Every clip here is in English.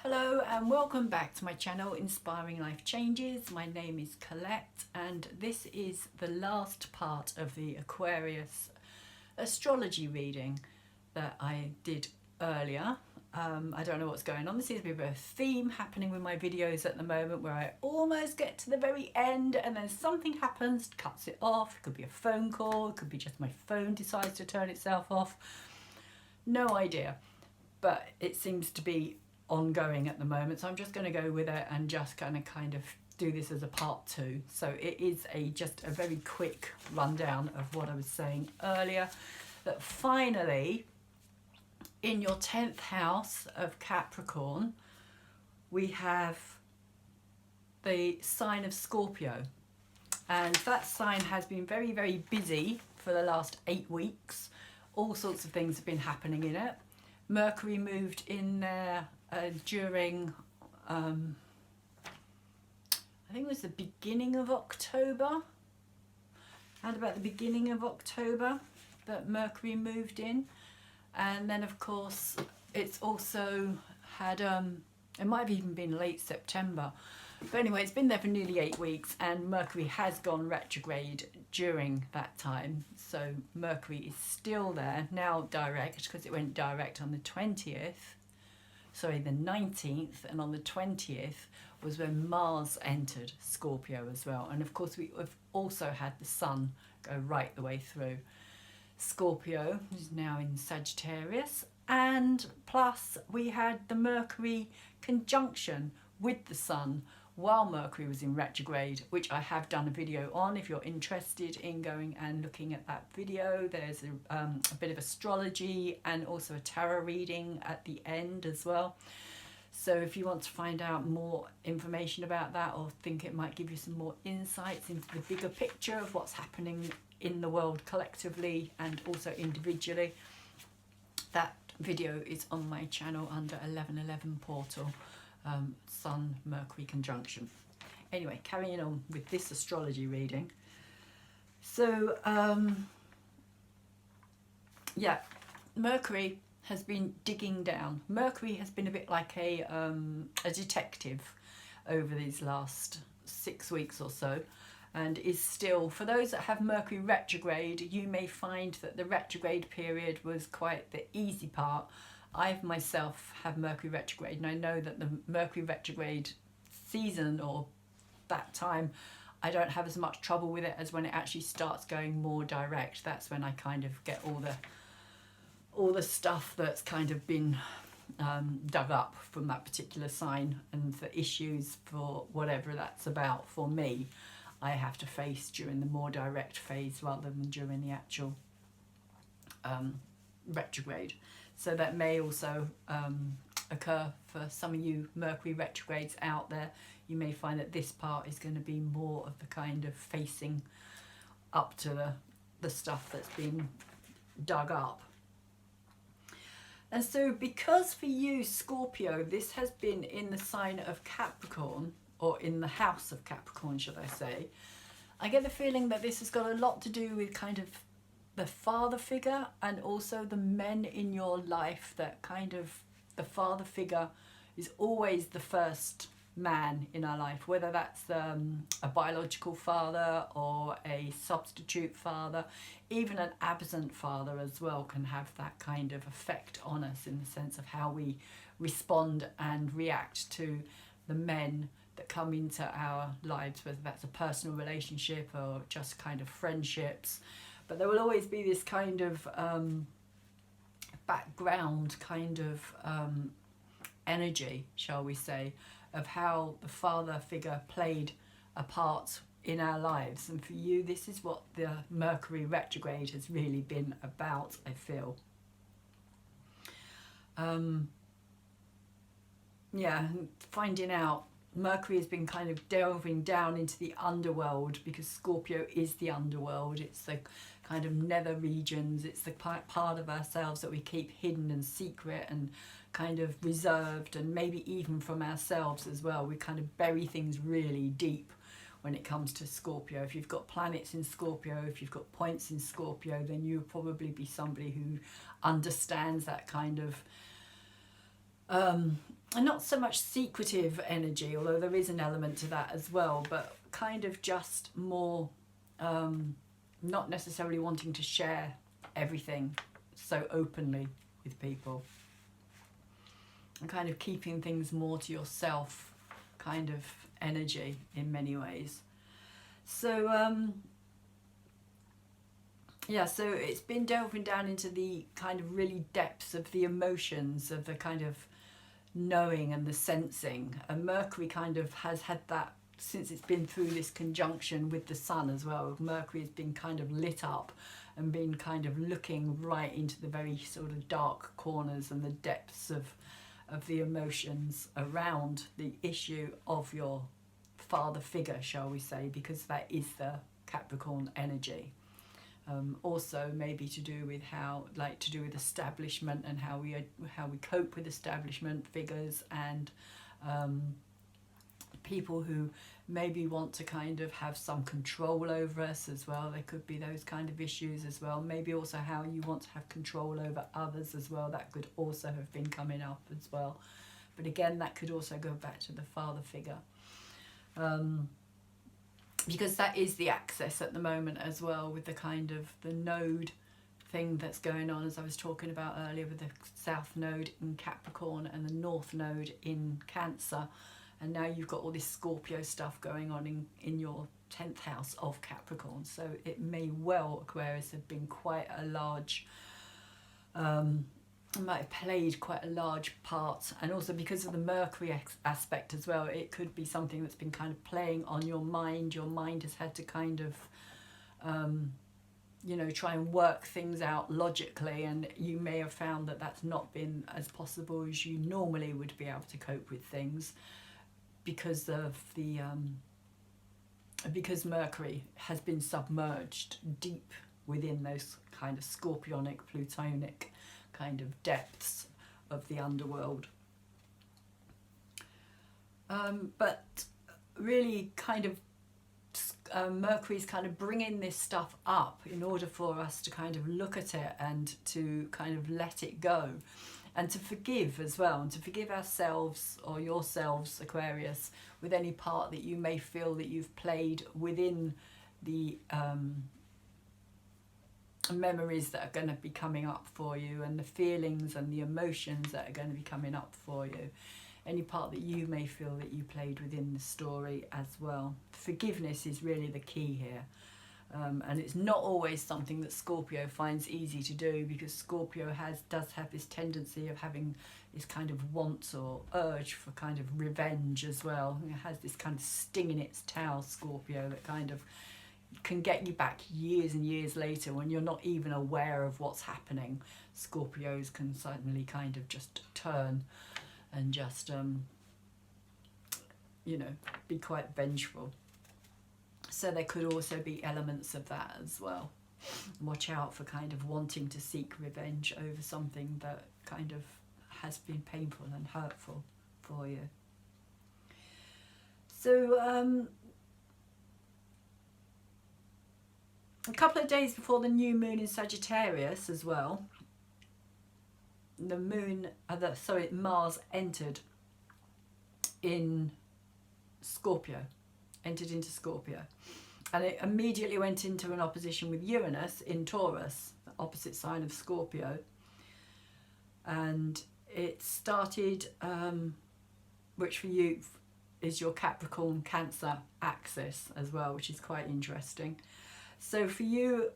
Hello and welcome back to my channel Inspiring Life Changes. My name is Colette and this is the last part of the Aquarius astrology reading that I did earlier. I don't know what's going on. There seems to be a bit of a theme happening with my videos at the moment where I almost get to the very end and then something happens, cuts it off. It could be a phone call, it could be just my phone decides to turn itself off. No idea, but it seems to be ongoing at the moment, so I'm just going to go with it and just kind of do this as a part 2. So it is just a very quick rundown of what I was saying earlier, that finally in your 10th house of Capricorn we have the sign of Scorpio, and that sign has been very, very busy for the last 8 weeks. All sorts of things have been happening in it. Mercury moved in there during I think it was the beginning of October, and about the beginning of October that Mercury moved in. And then of course it's also had it might have even been late September, but anyway, it's been there for nearly 8 weeks, and Mercury has gone retrograde during that time. So Mercury is still there now, direct, because it went direct on the 19th, and on the 20th was when Mars entered Scorpio as well. And of course we have also had the Sun go right the way through. Scorpio is now in Sagittarius, and plus we had the Mercury conjunction with the Sun while Mercury was in retrograde, which I have done a video on. If you're interested in going and looking at that video, there's a bit of astrology and also a tarot reading at the end as well. So if you want to find out more information about that, or think it might give you some more insights into the bigger picture of what's happening in the world collectively and also individually, that video is on my channel under 1111 portal. Sun Mercury conjunction. Anyway, carrying on with this astrology reading. So yeah, Mercury has been digging down. Mercury has been a bit like a detective over these last 6 weeks or so, and is still, for those that have Mercury retrograde, you may find that the retrograde period was quite the easy part. I myself have Mercury retrograde, and I know that the Mercury retrograde season, or that time, I don't have as much trouble with it as when it actually starts going more direct. That's when I kind of get all the stuff that's kind of been dug up from that particular sign, and the issues for whatever that's about for me, I have to face during the more direct phase rather than during the actual retrograde. So that may also occur for some of you Mercury retrogrades out there. You may find that this part is going to be more of the kind of facing up to the stuff that's been dug up. And so because for you Scorpio, this has been in the sign of Capricorn, or in the house of Capricorn should I say, I get the feeling that this has got a lot to do with kind of the father figure, and also the men in your life, that kind of, the father figure is always the first man in our life, whether that's a biological father or a substitute father. Even an absent father as well can have that kind of effect on us, in the sense of how we respond and react to the men that come into our lives, whether that's a personal relationship or just kind of friendships. But there will always be this kind of background kind of energy, shall we say, of how the father figure played a part in our lives. And for you, this is what the Mercury retrograde has really been about, I feel. Yeah, finding out. Mercury has been kind of delving down into the underworld, because Scorpio is the underworld. It's the kind of nether regions. It's the part of ourselves that we keep hidden and secret and kind of reserved, and maybe even from ourselves as well. We kind of bury things really deep when it comes to Scorpio. If you've got planets in Scorpio, if you've got points in Scorpio, then you'll probably be somebody who understands that kind of and not so much secretive energy, although there is an element to that as well, but kind of just more not necessarily wanting to share everything so openly with people, and kind of keeping things more to yourself kind of energy in many ways. So yeah, so it's been delving down into the kind of really depths of the emotions, of the kind of knowing and the sensing. And Mercury kind of has had that since it's been through this conjunction with the sun as well. Mercury has been kind of lit up and been kind of looking right into the very sort of dark corners and the depths of the emotions around the issue of your father figure, shall we say, because that is the Capricorn energy. Also maybe to do with to do with establishment and how we cope with establishment figures, and people who maybe want to kind of have some control over us as well. There could be those kind of issues as well. Maybe also how you want to have control over others as well. That could also have been coming up as well. But again, that could also go back to the father figure. Because that is the axis at the moment as well, with the kind of the node thing that's going on, as I was talking about earlier, with the south node in Capricorn and the north node in Cancer. And now you've got all this Scorpio stuff going on in your 10th house of Capricorn. So it may well, Aquarius, have been quite a large, might have played quite a large part. And also because of the Mercury aspect as well, it could be something that's been kind of playing on your mind. Your mind has had to kind of, you know, try and work things out logically, and you may have found that that's not been as possible as you normally would be able to cope with things, because of the because Mercury has been submerged deep within those kind of scorpionic, plutonic kind of depths of the underworld. But really kind of Mercury's kind of bringing this stuff up in order for us to kind of look at it and to kind of let it go, and to forgive as well, and to forgive ourselves or yourselves, Aquarius, with any part that you may feel that you've played within the memories that are going to be coming up for you, and the feelings and the emotions that are going to be coming up for you. Any part that you may feel that you played within the story as well. Forgiveness is really the key here. And it's not always something that Scorpio finds easy to do, because Scorpio does have this tendency of having this kind of want or urge for kind of revenge as well. It has this kind of sting in its tail, Scorpio, that kind of can get you back years and years later when you're not even aware of what's happening. Scorpios can suddenly kind of just turn and just, you know, be quite vengeful. So there could also be elements of that as well. Watch out for kind of wanting to seek revenge over something that kind of has been painful and hurtful for you. So a couple of days before the new moon in Sagittarius as well, the moon, Mars entered in Scorpio. Entered into Scorpio, and it immediately went into an opposition with Uranus in Taurus, the opposite sign of Scorpio. And it started, which for you is your Capricorn Cancer axis as well, which is quite interesting. So for you,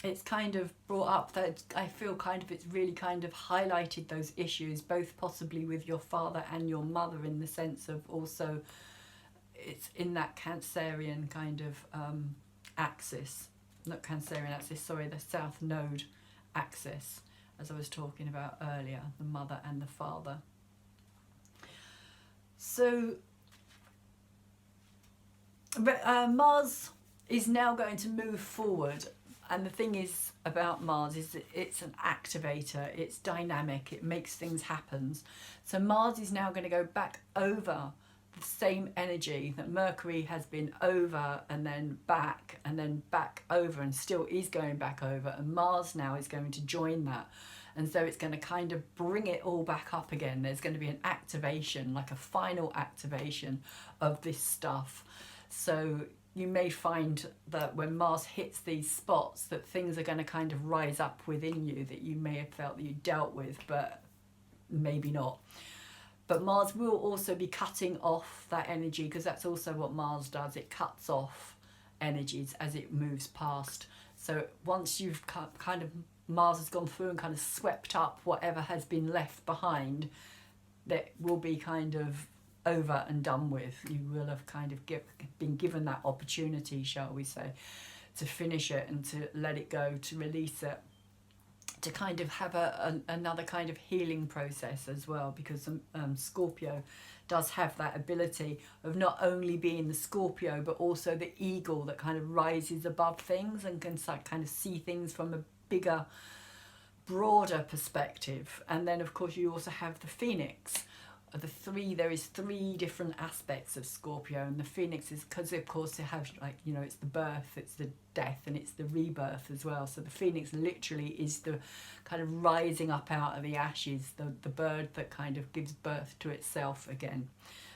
it's kind of brought up that I feel kind of it's really kind of highlighted those issues, both possibly with your father and your mother, in the sense of also it's in that Cancerian kind of axis, not Cancerian axis, sorry, the South Node axis, as I was talking about earlier, the mother and the father. So Mars is now going to move forward. And the thing is about Mars is that it's an activator, it's dynamic, it makes things happen. So Mars is now going to go back over the same energy that Mercury has been over and then back over, and still is going back over. And Mars now is going to join that And so it's going to kind of bring it all back up again. There's going to be an activation, like a final activation of this stuff. So you may find that when Mars hits these spots, that things are going to kind of rise up within you that you may have felt that you dealt with, but maybe not. But Mars will also be cutting off that energy, because that's also what Mars does. It cuts off energies as it moves past. So once you've kind of, Mars has gone through and kind of swept up whatever has been left behind, that will be kind of over and done with. You will have kind of been given that opportunity, shall we say, to finish it and to let it go, to release it, to kind of have another kind of healing process as well, because Scorpio does have that ability of not only being the Scorpio, but also the eagle that kind of rises above things and can kind of see things from a bigger, broader perspective. And then of course you also have the Phoenix. There is three different aspects of Scorpio, and the Phoenix is because of course it has, like, you know, it's the birth, it's the death, and it's the rebirth as well. So the Phoenix literally is the kind of rising up out of the ashes, the bird that kind of gives birth to itself again.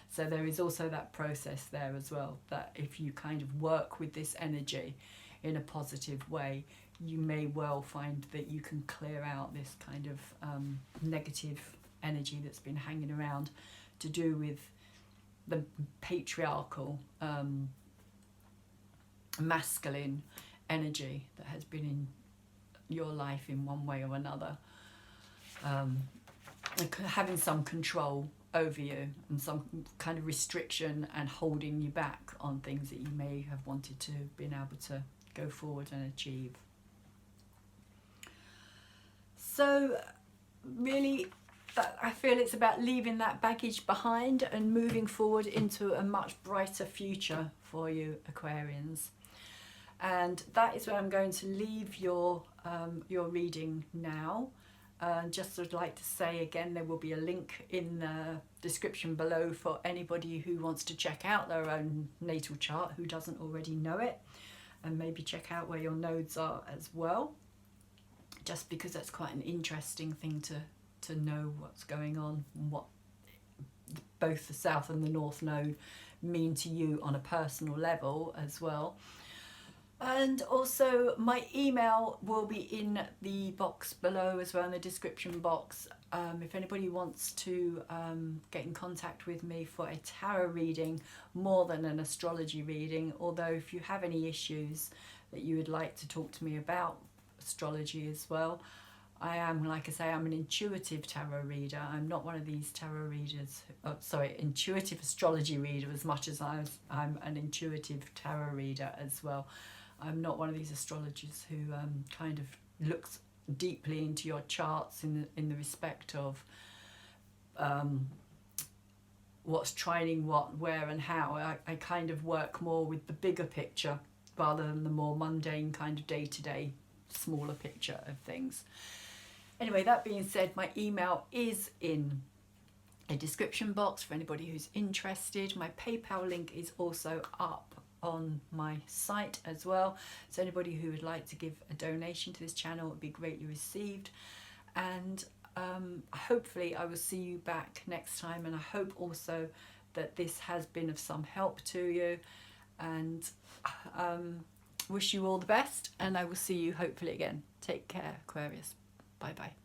So there is also that process there as well, that if you kind of work with this energy in a positive way, you may well find that you can clear out this kind of negative energy that's been hanging around, to do with the patriarchal masculine energy that has been in your life in one way or another, having some control over you and some kind of restriction and holding you back on things that you may have wanted to been able to go forward and achieve. So really, I feel it's about leaving that baggage behind and moving forward into a much brighter future for you, Aquarians. And that is where I'm going to leave your reading now. Just would like to say again, there will be a link in the description below for anybody who wants to check out their own natal chart, who doesn't already know it, and maybe check out where your nodes are as well, just because that's quite an interesting thing to know what's going on and what both the South and the North node mean to you on a personal level as well. And also my email will be in the box below as well, in the description box. If anybody wants to get in contact with me for a tarot reading more than an astrology reading, although if you have any issues that you would like to talk to me about astrology as well, I am, like I say, I'm an intuitive tarot reader. I'm not one of these tarot readers, intuitive astrology reader, as much as I'm an intuitive tarot reader as well. I'm not one of these astrologers who kind of looks deeply into your charts in the respect of what's trining what, where and how. I kind of work more with the bigger picture rather than the more mundane kind of day-to-day smaller picture of things. Anyway, that being said, my email is in a description box for anybody who's interested. My PayPal link is also up on my site as well, so anybody who would like to give a donation to this channel would be greatly received. And hopefully I will see you back next time, and I hope also that this has been of some help to you, and wish you all the best, and I will see you hopefully again. Take care, Aquarius. Bye bye.